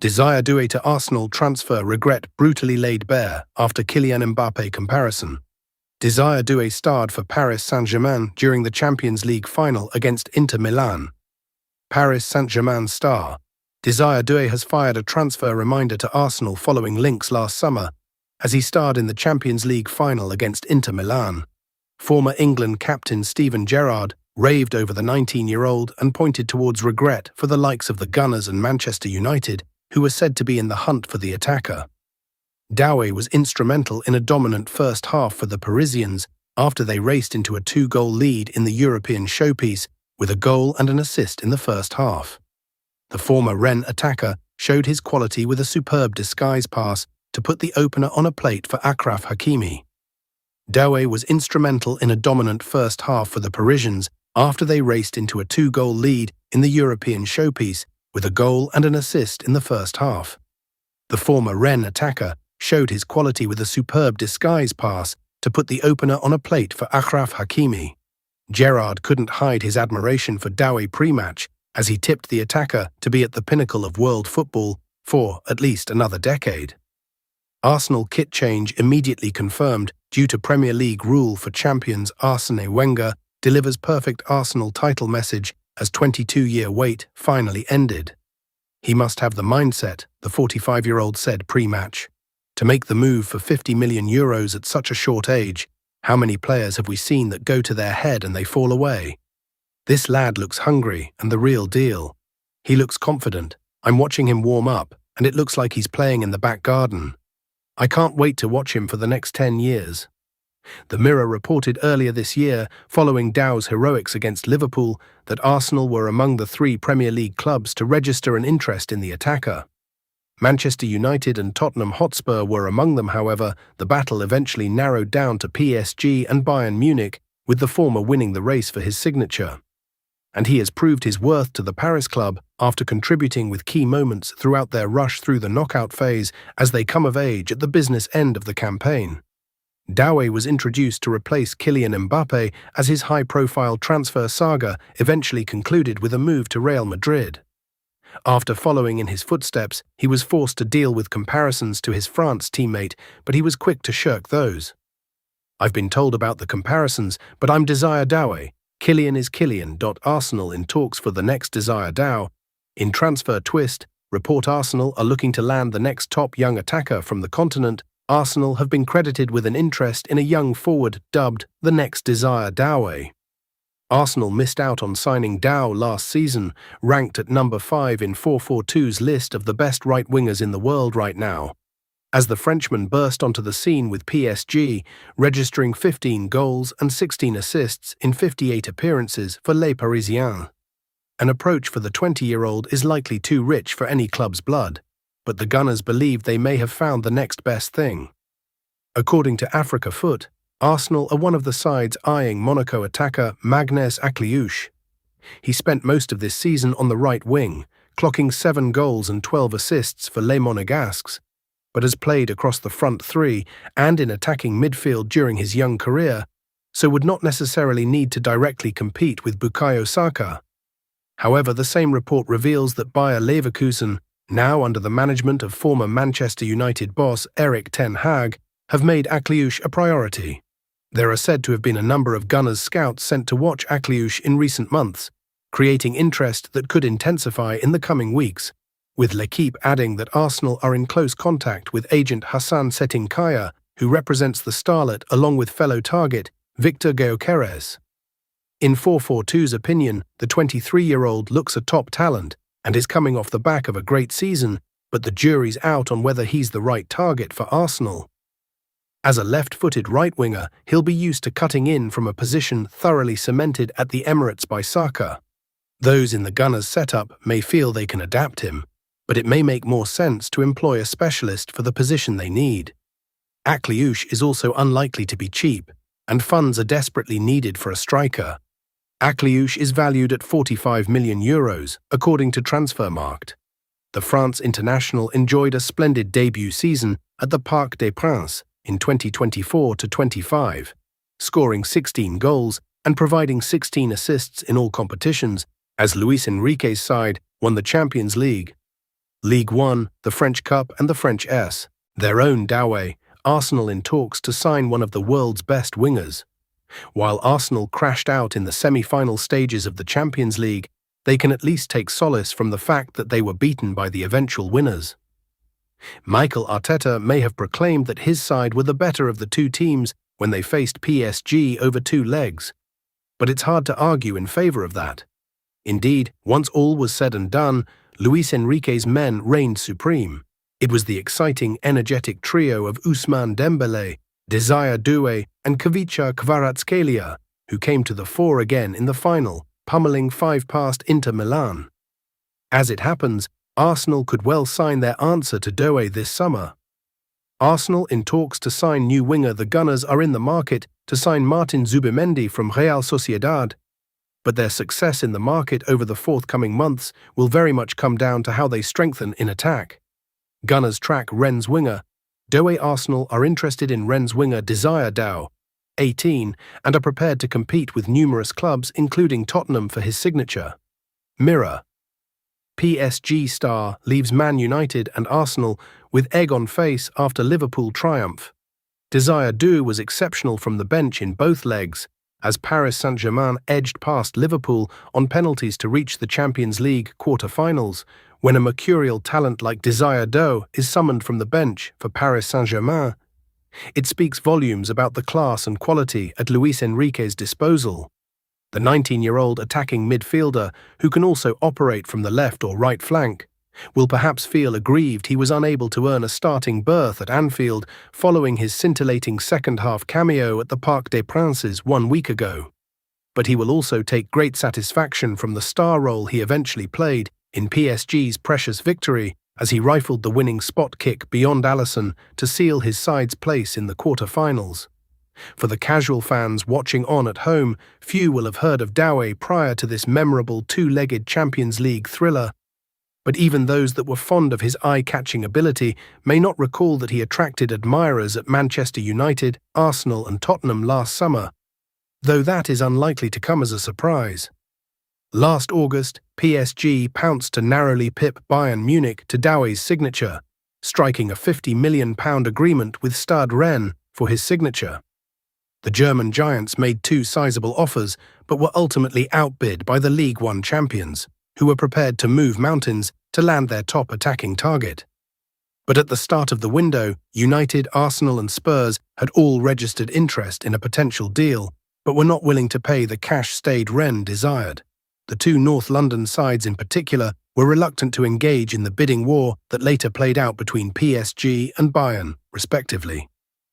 Doue to Arsenal transfer regret brutally laid bare after Kylian Mbappe comparison. Doue starred for Paris Saint-Germain during the Champions League final against Inter Milan. Paris Saint-Germain star Doue has fired a transfer reminder to Arsenal following links last summer, as he starred in the Champions League final against Inter Milan. Former England captain Steven Gerrard raved over the 19-year-old and pointed towards regret for the likes of the Gunners and Manchester United, who were said to be in the hunt for the attacker. Doue was instrumental in a dominant first half for the Parisians after they raced into a 2-goal lead in the European showpiece with a goal and an assist in the first half. The former Rennes attacker showed his quality with a superb disguise pass to put the opener on a plate for Achraf Hakimi. Doue was instrumental in a dominant first half for the Parisians after they raced into a 2-goal lead in the European showpiece with a goal and an assist in the first half. The former Rennes attacker showed his quality with a superb disguise pass to put the opener on a plate for Achraf Hakimi. Gerrard couldn't hide his admiration for Doue pre-match as he tipped the attacker to be at the pinnacle of world football for at least another decade. Arsenal kit change immediately confirmed due to Premier League rule for champions Arsene Wenger delivers perfect Arsenal title message as 22-year wait finally ended. He must have the mindset, the 45-year-old said pre-match. To make the move for €50 million at such a short age, how many players have we seen that go to their head and they fall away? This lad looks hungry and the real deal. He looks confident. I'm watching him warm up, and it looks like he's playing in the back garden. I can't wait to watch him for the next 10 years. The Mirror reported earlier this year, following Doue's heroics against Liverpool, that Arsenal were among the 3 Premier League clubs to register an interest in the attacker. Manchester United and Tottenham Hotspur were among them, however. The battle eventually narrowed down to PSG and Bayern Munich, with the former winning the race for his signature. And he has proved his worth to the Paris club after contributing with key moments throughout their rush through the knockout phase as they come of age at the business end of the campaign. Doue was introduced to replace Kylian Mbappe as his high-profile transfer saga eventually concluded with a move to Real Madrid. After following in his footsteps, he was forced to deal with comparisons to his France teammate, but he was quick to shirk those. I've been told about the comparisons, but I'm Doue. Kylian is Kylian. Arsenal in talks for the next Doue. In transfer twist, report Arsenal are looking to land the next top young attacker from the continent. Arsenal have been credited with an interest in a young forward dubbed the next Doue. Arsenal missed out on signing Doue last season, ranked at number 5 in 442's list of the best right-wingers in the world right now, as the Frenchman burst onto the scene with PSG, registering 15 goals and 16 assists in 58 appearances for Les Parisiens. An approach for the 20-year-old is likely too rich for any club's blood, but the Gunners believe they may have found the next best thing. According to Africa Foot, Arsenal are one of the sides eyeing Monaco attacker Magnès Akliouche. He spent most of this season on the right wing, clocking 7 goals and 12 assists for Les Monégasques, but has played across the front 3 and in attacking midfield during his young career, so would not necessarily need to directly compete with Bukayo Saka. However, the same report reveals that Bayer Leverkusen, now under the management of former Manchester United boss Erik ten Hag, have made Akliouche a priority. There are said to have been a number of Gunners scouts sent to watch Akliouche in recent months, creating interest that could intensify in the coming weeks, with L'Équipe adding that Arsenal are in close contact with agent Hassan Setinkaya, who represents the starlet along with fellow target Victor Gyökeres. In 442's opinion, the 23-year-old looks a top talent and is coming off the back of a great season, but the jury's out on whether he's the right target for Arsenal. As a left-footed right-winger, he'll be used to cutting in from a position thoroughly cemented at the Emirates by Saka. Those in the Gunners' setup may feel they can adapt him, but it may make more sense to employ a specialist for the position they need. Akliouche is also unlikely to be cheap, and funds are desperately needed for a striker. Akliouche is valued at €45 million, according to Transfermarkt. The France international enjoyed a splendid debut season at the Parc des Princes in 2024-25, scoring 16 goals and providing 16 assists in all competitions, as Luis Enrique's side won the Champions League. Ligue 1, the French Cup and the French S. Their own Doue, Arsenal in talks to sign one of the world's best wingers. While Arsenal crashed out in the semi-final stages of the Champions League, they can at least take solace from the fact that they were beaten by the eventual winners. Mikel Arteta may have proclaimed that his side were the better of the two teams when they faced PSG over two legs, but it's hard to argue in favour of that. Indeed, once all was said and done, Luis Enrique's men reigned supreme. It was the exciting, energetic trio of Ousmane Dembélé, Doue and Kylian Mbappe who came to the fore again in the final, pummeling 5 past Inter Milan. As it happens, Arsenal could well sign their answer to Doue this summer. Arsenal in talks to sign new winger. The Gunners are in the market to sign Martin Zubimendi from Real Sociedad, but their success in the market over the forthcoming months will very much come down to how they strengthen in attack. Gunners track Rennes winger. Doue Arsenal are interested in Rennes winger Doue, 18, and are prepared to compete with numerous clubs including Tottenham for his signature. Mirror. PSG star leaves Man United and Arsenal with egg on face after Liverpool triumph. Doue was exceptional from the bench in both legs, as Paris Saint-Germain edged past Liverpool on penalties to reach the Champions League quarter-finals, when a mercurial talent like Doue is summoned from the bench for Paris Saint-Germain. It speaks volumes about the class and quality at Luis Enrique's disposal. The 19-year-old attacking midfielder, who can also operate from the left or right flank, will perhaps feel aggrieved he was unable to earn a starting berth at Anfield following his scintillating second-half cameo at the Parc des Princes 1 week ago. But he will also take great satisfaction from the star role he eventually played in PSG's precious victory as he rifled the winning spot kick beyond Alisson to seal his side's place in the quarter-finals. For the casual fans watching on at home, few will have heard of Doue prior to this memorable two-legged Champions League thriller. But even those that were fond of his eye-catching ability may not recall that he attracted admirers at Manchester United, Arsenal and Tottenham last summer, though that is unlikely to come as a surprise. Last August, PSG pounced to narrowly pip Bayern Munich to Doue's signature, striking a £50 million agreement with Stade Rennes for his signature. The German giants made 2 sizable offers, but were ultimately outbid by the Ligue 1 champions, who were prepared to move mountains to land their top attacking target. But at the start of the window, United, Arsenal and Spurs had all registered interest in a potential deal, but were not willing to pay the cash Stade Rennes desired. The 2 North London sides in particular were reluctant to engage in the bidding war that later played out between PSG and Bayern, respectively.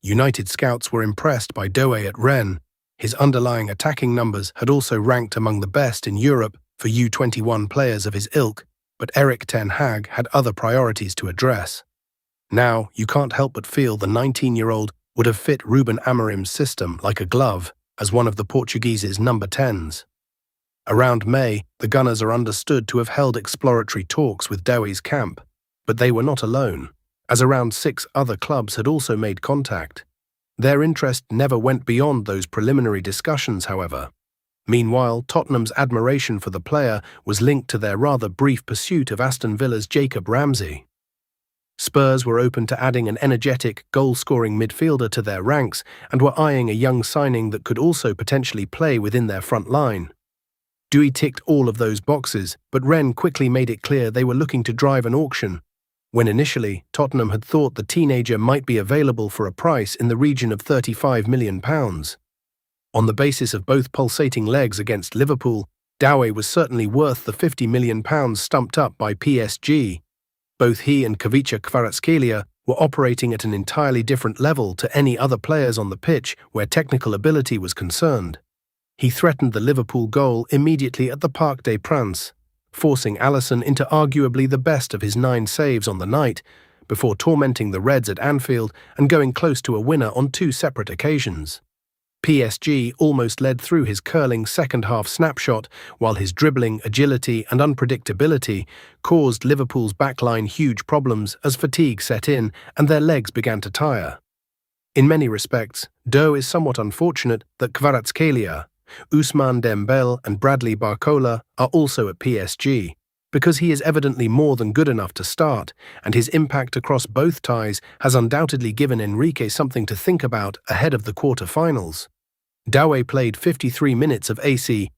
United scouts were impressed by Doue at Rennes. His underlying attacking numbers had also ranked among the best in Europe for U21 players of his ilk, but Erik ten Hag had other priorities to address. Now, you can't help but feel the 19-year-old would have fit Ruben Amorim's system like a glove as one of the Portuguese's number 10s. Around May, the Gunners are understood to have held exploratory talks with Doue's camp, but they were not alone, as around 6 other clubs had also made contact. Their interest never went beyond those preliminary discussions, however. Meanwhile, Tottenham's admiration for the player was linked to their rather brief pursuit of Aston Villa's Jacob Ramsey. Spurs were open to adding an energetic, goal-scoring midfielder to their ranks and were eyeing a young signing that could also potentially play within their front line. Doue ticked all of those boxes, but Rennes quickly made it clear they were looking to drive an auction, when initially Tottenham had thought the teenager might be available for a price in the region of £35 million. On the basis of both pulsating legs against Liverpool, Doue was certainly worth the £50 million stumped up by PSG. Both he and Kylian Mbappe were operating at an entirely different level to any other players on the pitch where technical ability was concerned. He threatened the Liverpool goal immediately at the Parc des Princes, forcing Alisson into arguably the best of his 9 saves on the night, before tormenting the Reds at Anfield and going close to a winner on 2 separate occasions. PSG almost led through his curling second-half snapshot, while his dribbling, agility and unpredictability caused Liverpool's backline huge problems as fatigue set in and their legs began to tire. In many respects, Doue is somewhat unfortunate that Kvaratskhelia, Ousmane Dembélé and Bradley Barcola are also at PSG, because he is evidently more than good enough to start, and his impact across both ties has undoubtedly given Enrique something to think about ahead of the quarter-finals. Doue played 53 minutes of AC